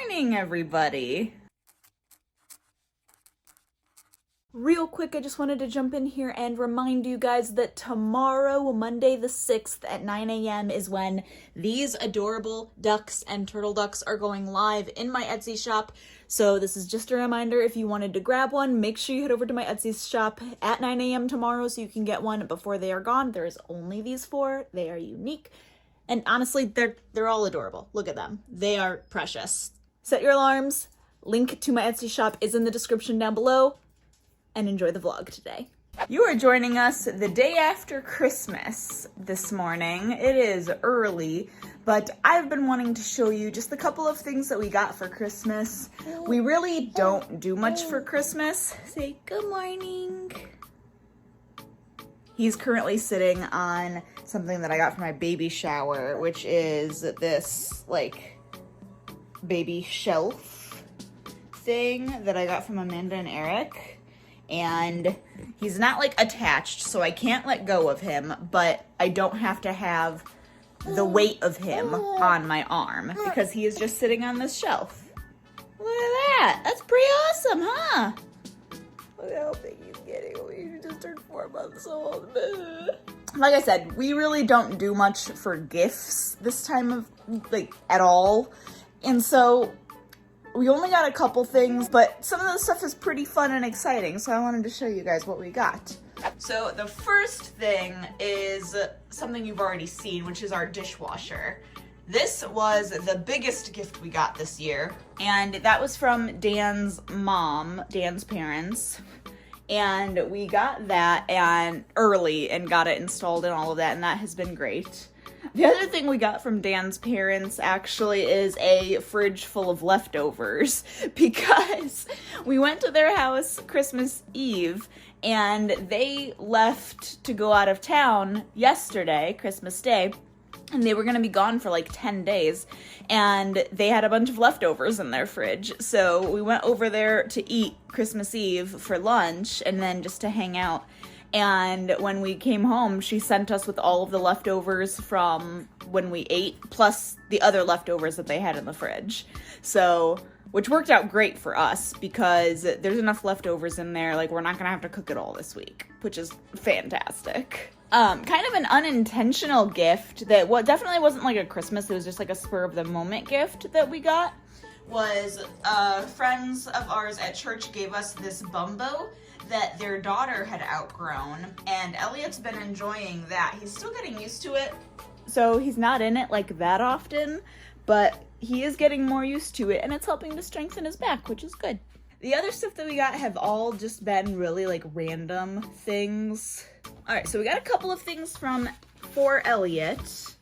morning, everybody. Real quick, I just wanted to jump in here and remind you guys that tomorrow, Monday the 6th at 9 a.m. is when these adorable ducks and turtle ducks are going live in my Etsy shop. So this is just a reminder, if you wanted to grab one, make sure you head over to my Etsy shop at 9 a.m. tomorrow so you can get one before they are gone. There's only these 4. They are unique. And honestly, they're all adorable. Look at them. They are precious. Set your alarms. Link to my Etsy shop is in the description down below. And enjoy the vlog today. You are joining us the day after Christmas this morning. It is early, but I've been wanting to show you just a couple of things that we got for Christmas. We really don't do much for Christmas. Say good morning. He's currently sitting on something that I got for my baby shower, which is this like baby shelf thing that I got from Amanda and Eric. And he's not like attached, so I can't let go of him, but I don't have to have the weight of him on my arm because he is just sitting on this shelf. Look at that. That's pretty awesome, huh? Look at how big he's getting. He just turned 4 months old. Like I said, we really don't do much for gifts this time of, like, at all. And so we only got a couple things, but some of the stuff is pretty fun and exciting, so I wanted to show you guys what we got. So the first thing is something you've already seen, which is our dishwasher. This was the biggest gift we got this year, and that was from Dan's mom, Dan's parents. And we got that early and got it installed and all of that, and that has been great. The other thing we got from Dan's parents actually is a fridge full of leftovers because we went to their house Christmas Eve and they left to go out of town yesterday, Christmas Day, and they were going to be gone for like 10 days and they had a bunch of leftovers in their fridge. So we went over there to eat Christmas Eve for lunch and then just to hang out. And when we came home, she sent us with all of the leftovers from when we ate, plus the other leftovers that they had in the fridge. So, which worked out great for us because there's enough leftovers in there, like we're not gonna have to cook it all this week, which is fantastic. Kind of an unintentional gift that definitely wasn't like a Christmas, it was just like a spur of the moment gift that we got, was friends of ours at church gave us this bumbo that their daughter had outgrown, and Elliot's been enjoying that. He's still getting used to it, so he's not in it like that often, but he is getting more used to it, and it's helping to strengthen his back, which is good. The other stuff that we got have all just been really like random things. All right, so we got a couple of things for Elliot,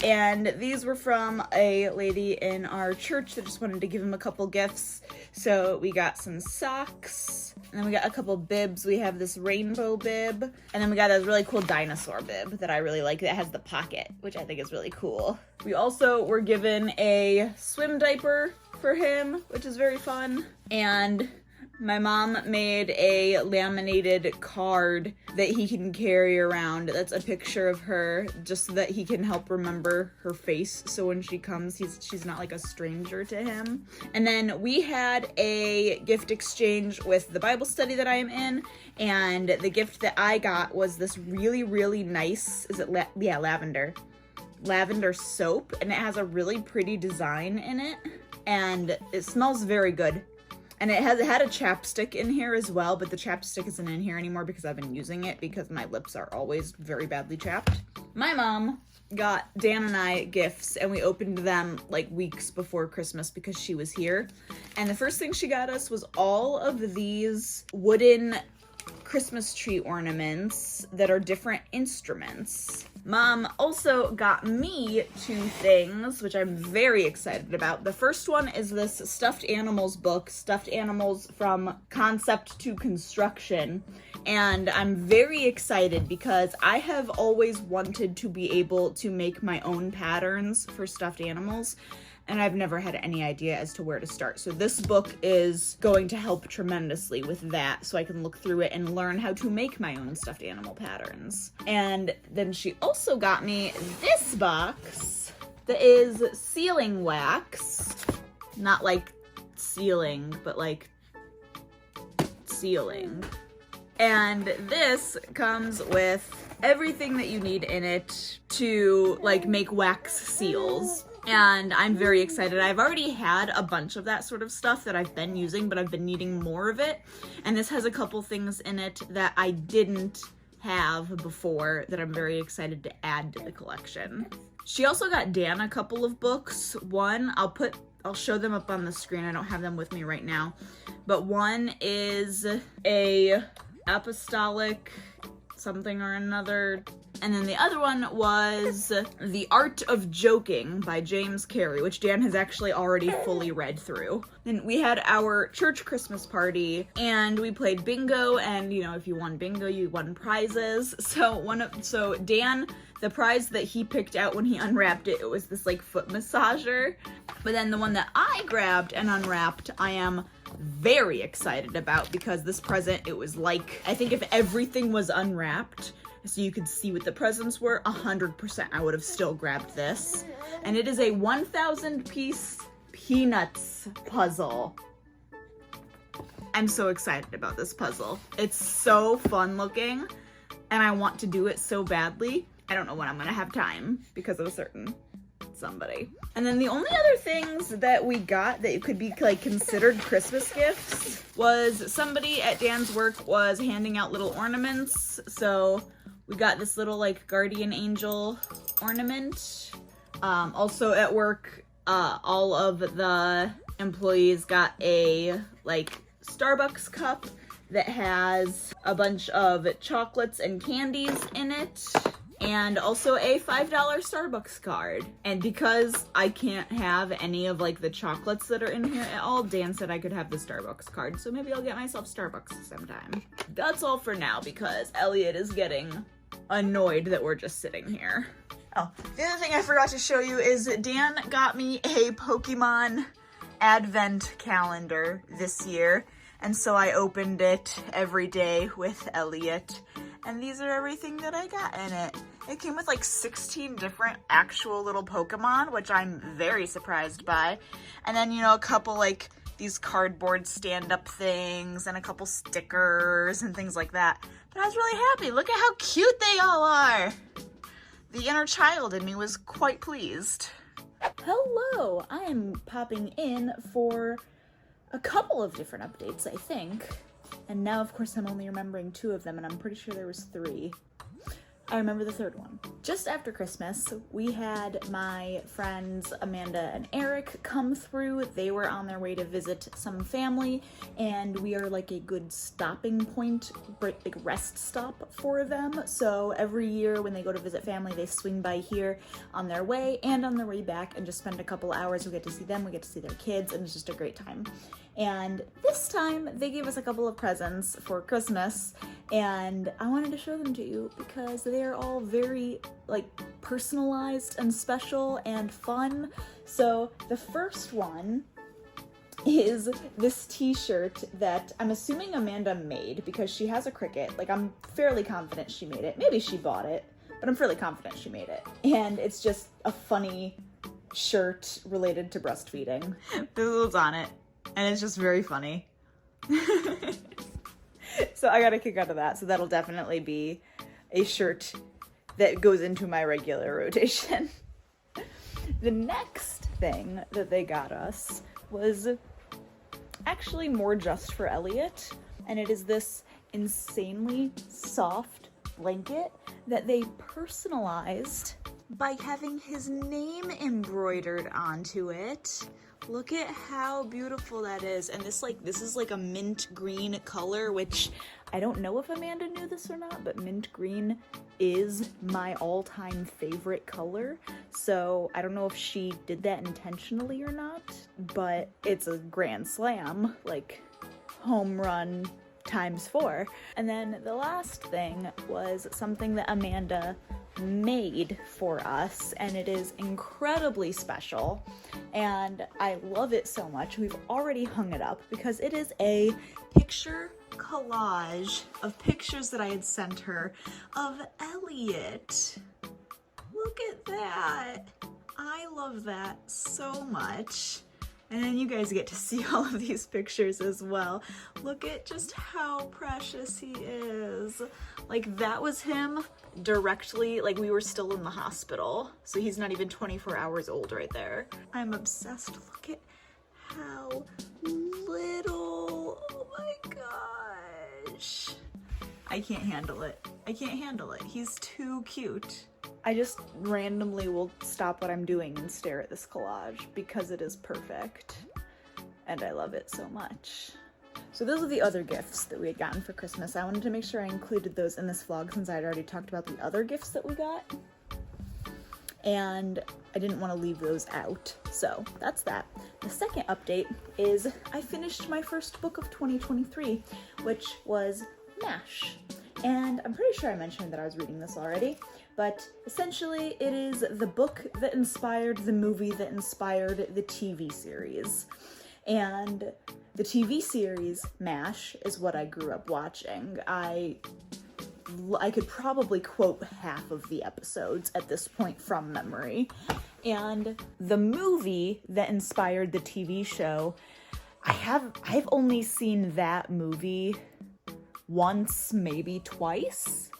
and these were from a lady in our church that just wanted to give him a couple gifts. So we got some socks, and then we got a couple bibs. We have this rainbow bib, and then we got a really cool dinosaur bib that I really like that has the pocket, which I think is really cool. We also were given a swim diaper for him, which is very fun, and my mom made a laminated card that he can carry around. That's a picture of her, just so that he can help remember her face. So when she comes, she's not like a stranger to him. And then we had a gift exchange with the Bible study that I am in. And the gift that I got was this really, really nice, lavender soap. And it has a really pretty design in it. And it smells very good. And it had a chapstick in here as well, but the chapstick isn't in here anymore because I've been using it because my lips are always very badly chapped. My mom got Dan and I gifts, and we opened them like weeks before Christmas because she was here. And the first thing she got us was all of these wooden Christmas tree ornaments that are different instruments. Mom also got me 2 things, which I'm very excited about. The first one is this stuffed animals book, Stuffed Animals from Concept to Construction. And I'm very excited because I have always wanted to be able to make my own patterns for stuffed animals. And I've never had any idea as to where to start. So this book is going to help tremendously with that, so I can look through it and learn how to make my own stuffed animal patterns. And then she also got me this box that is sealing wax. Not like ceiling, but like ceiling. And this comes with everything that you need in it to like make wax seals. And I'm very excited. I've already had a bunch of that sort of stuff that I've been using, but I've been needing more of it. And this has a couple things in it that I didn't have before that I'm very excited to add to the collection. She also got Dan a couple of books. One, I'll show them up on the screen. I don't have them with me right now. But one is a apostolic something or another. And then the other one was The Art of Joking by James Carey, which Dan has actually already fully read through. Then we had our church Christmas party and we played bingo, and you know, if you won bingo, you won prizes. So Dan, the prize that he picked out when he unwrapped it, it was this like foot massager. But then the one that I grabbed and unwrapped, I am very excited about, because this present, it was like, I think if everything was unwrapped so you could see what the presents were, 100% I would have still grabbed this. And it is a 1,000 piece Peanuts puzzle. I'm so excited about this puzzle. It's so fun looking and I want to do it so badly. I don't know when I'm gonna have time because of a certain somebody. And then the only other things that we got that could be like considered Christmas gifts was somebody at Dan's work was handing out little ornaments. So we got this little like guardian angel ornament. Also at work, all of the employees got a like Starbucks cup that has a bunch of chocolates and candies in it, and also a $5 Starbucks card. And because I can't have any of like the chocolates that are in here at all, Dan said I could have the Starbucks card, so maybe I'll get myself Starbucks sometime. That's all for now because Elliot is getting annoyed that we're just sitting here. Oh, the other thing I forgot to show you is Dan got me a Pokemon advent calendar this year, and so I opened it every day with Elliot, and these are everything that I got in it. It came with like 16 different actual little Pokemon, which I'm very surprised by, and then, you know, a couple like these cardboard stand-up things and a couple stickers and things like that. But I was really happy. Look at how cute they all are. The inner child in me was quite pleased. Hello, I am popping in for a couple of different updates, I think. And now, of course, I'm only remembering 2 of them, and I'm pretty sure there was 3. I remember the 3rd one. Just after Christmas, we had my friends Amanda and Eric come through. They were on their way to visit some family, and we are like a good stopping point, like rest stop for them. So every year when they go to visit family, they swing by here on their way and on their way back and just spend a couple hours. We get to see them, we get to see their kids, and it's just a great time. And this time they gave us a couple of presents for Christmas, and I wanted to show them to you because they are all very like personalized and special and fun. So the first one is this t-shirt that I'm assuming Amanda made because she has a Cricut. Like, I'm fairly confident she made it. Maybe she bought it, but I'm fairly confident she made it. And it's just a funny shirt related to breastfeeding. This is on it. And it's just very funny. So I got a kick out of that. So that'll definitely be a shirt that goes into my regular rotation. The next thing that they got us was actually more just for Elliot. And it is this insanely soft blanket that they personalized by having his name embroidered onto it. Look at how beautiful that is. And this is like a mint green color, which I don't know if Amanda knew this or not, but mint green is my all-time favorite color. So I don't know if she did that intentionally or not, but it's a grand slam, like home run ×4. And then the last thing was something that Amanda made for us, and it is incredibly special, and I love it so much. We've already hung it up because it is a picture collage of pictures that I had sent her of Elliot. Look at that. I love that so much. And then you guys get to see all of these pictures as well. Look at just how precious he is. Like, that was him directly, like, we were still in the hospital. So he's not even 24 hours old right there. I'm obsessed. Look at how little. Oh my gosh. I can't handle it. I can't handle it. He's too cute. I just randomly will stop what I'm doing and stare at this collage because it is perfect and I love it so much. So those are the other gifts that we had gotten for Christmas. I wanted to make sure I included those in this vlog since I'd already talked about the other gifts that we got. And I didn't want to leave those out. So that's that. The second update is I finished my first book of 2023, which was MASH. And I'm pretty sure I mentioned that I was reading this already. But essentially, it is the book that inspired the movie that inspired the TV series. And the TV series, MASH, is what I grew up watching. I could probably quote half of the episodes at this point from memory. And the movie that inspired the TV show, I've only seen that movie once, maybe twice,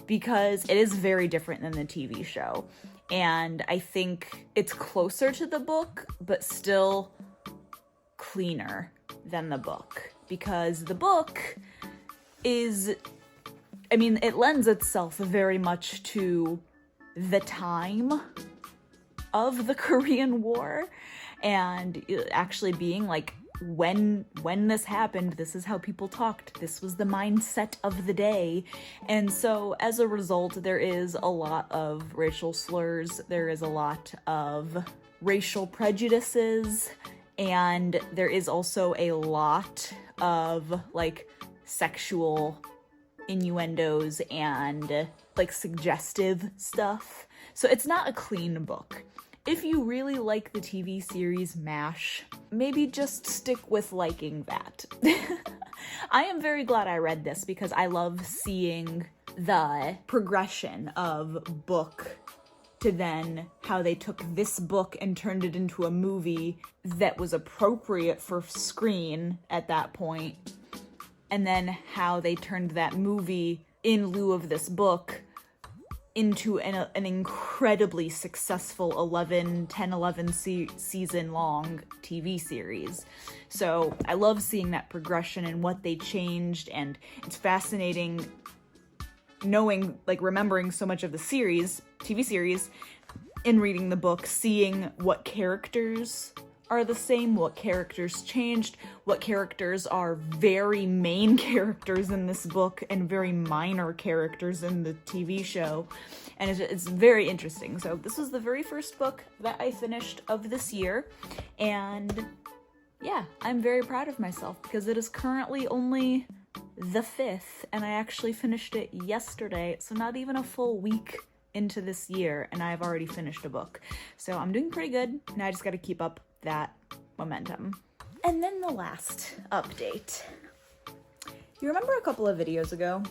because it is very different than the TV show. And I think it's closer to the book, but still cleaner than the book. Because the book is, I mean, it lends itself very much to the time of the Korean War and actually being like, when this happened, this is how people talked, this was the mindset of the day. And so as a result, there is a lot of racial slurs, there is a lot of racial prejudices, and there is also a lot of like sexual innuendos and like suggestive stuff. So it's not a clean book. If you really like the TV series MASH, maybe just stick with liking that. I am very glad I read this because I love seeing the progression of book to then how they took this book and turned it into a movie that was appropriate for screen at that point, and then how they turned that movie in lieu of this book into an incredibly successful 11 season long TV series. So I love seeing that progression and what they changed, and it's fascinating knowing, like, remembering so much of the TV series, in reading the book, seeing what characters are the same, what characters changed, what characters are very main characters in this book and very minor characters in the TV show. And it's very interesting. So this was the very first book that I finished of this year. And yeah, I'm very proud of myself because it is currently only the 5th and I actually finished it yesterday. So not even a full week into this year and I've already finished a book. So I'm doing pretty good. Now I just got to keep up that momentum. And then the last update. You remember a couple of videos ago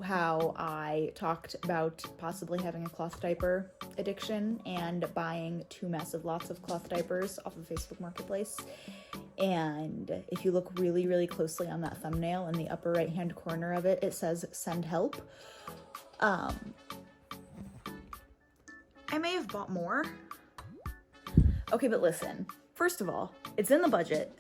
how I talked about possibly having a cloth diaper addiction and buying 2 massive lots of cloth diapers off of Facebook Marketplace? And if you look really, really closely on that thumbnail in the upper right hand corner of it, it says send help. I may have bought more. Okay, but listen. First of all, it's in the budget.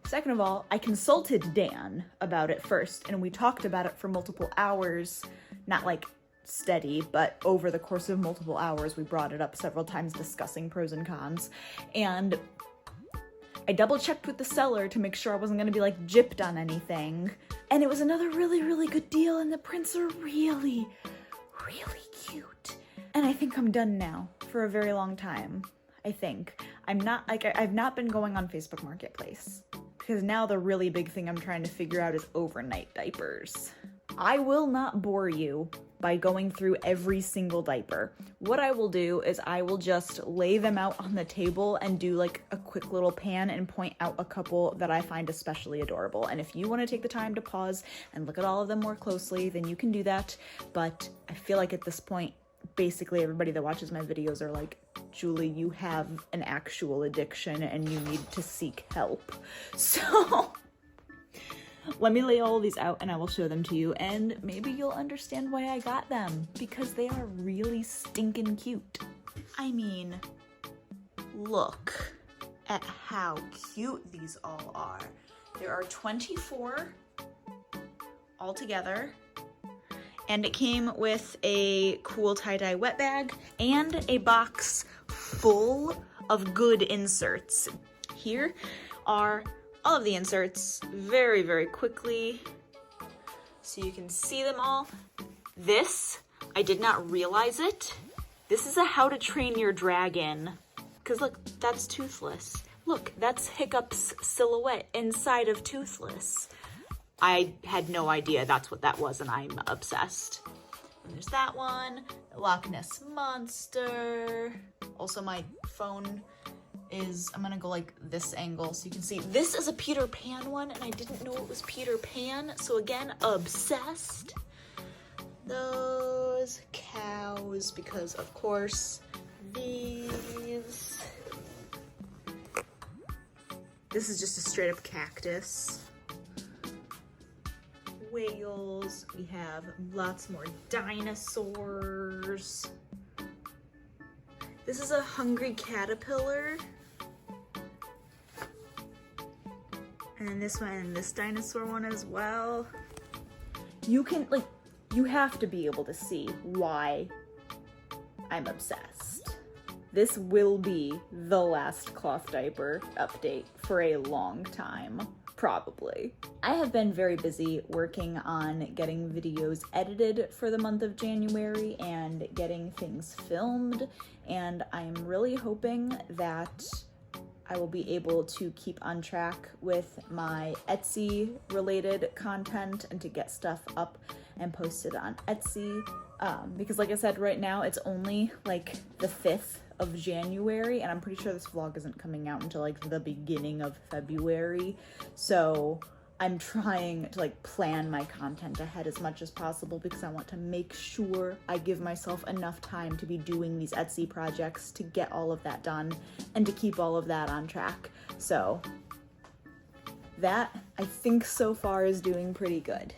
Second of all, I consulted Dan about it first, and we talked about it for multiple hours, not like steady, but over the course of multiple hours, we brought it up several times discussing pros and cons. And I double checked with the seller to make sure I wasn't gonna be like gypped on anything. And it was another really, really good deal, and the prints are really, really cute. And I think I'm done now for a very long time. I think. I've not been going on Facebook Marketplace because now the really big thing I'm trying to figure out is overnight diapers. I will not bore you by going through every single diaper. What I will do is I will just lay them out on the table and do like a quick little pan and point out a couple that I find especially adorable. And if you want to take the time to pause and look at all of them more closely, then you can do that. But I feel like at this point, basically everybody that watches my videos are like, Julie, you have an actual addiction and you need to seek help. So let me lay all these out and I will show them to you, and maybe you'll understand why I got them, because they are really stinking cute. I mean, look at how cute these all are. There are 24 altogether, and it came with a cool tie-dye wet bag and a box full of good inserts. Here are all of the inserts very, very quickly so you can see them all. This, I did not realize it. This is a How to Train Your Dragon. Because look, that's Toothless. Look, that's Hiccup's silhouette inside of Toothless. I had no idea that's what that was, and I'm obsessed. And there's that one, Loch Ness Monster. Also, my phone is, I'm gonna go like this angle so you can see. This is a Peter Pan one, and I didn't know it was Peter Pan, so again, obsessed. Those cows, because of course, these. This is just a straight up cactus. Whales, we have lots more dinosaurs. This is a hungry caterpillar. And this one, and this dinosaur one as well. You can, like, you have to be able to see why I'm obsessed. This will be the last cloth diaper update for a long time, probably. I have been very busy working on getting videos edited for the month of January and getting things filmed, and I'm really hoping that I will be able to keep on track with my Etsy related content and to get stuff up and posted on Etsy. Because like I said, right now it's only like the 5th of January, and I'm pretty sure this vlog isn't coming out until like the beginning of February. So I'm trying to like plan my content ahead as much as possible because I want to make sure I give myself enough time to be doing these Etsy projects to get all of that done and to keep all of that on track. So that, I think so far, is doing pretty good.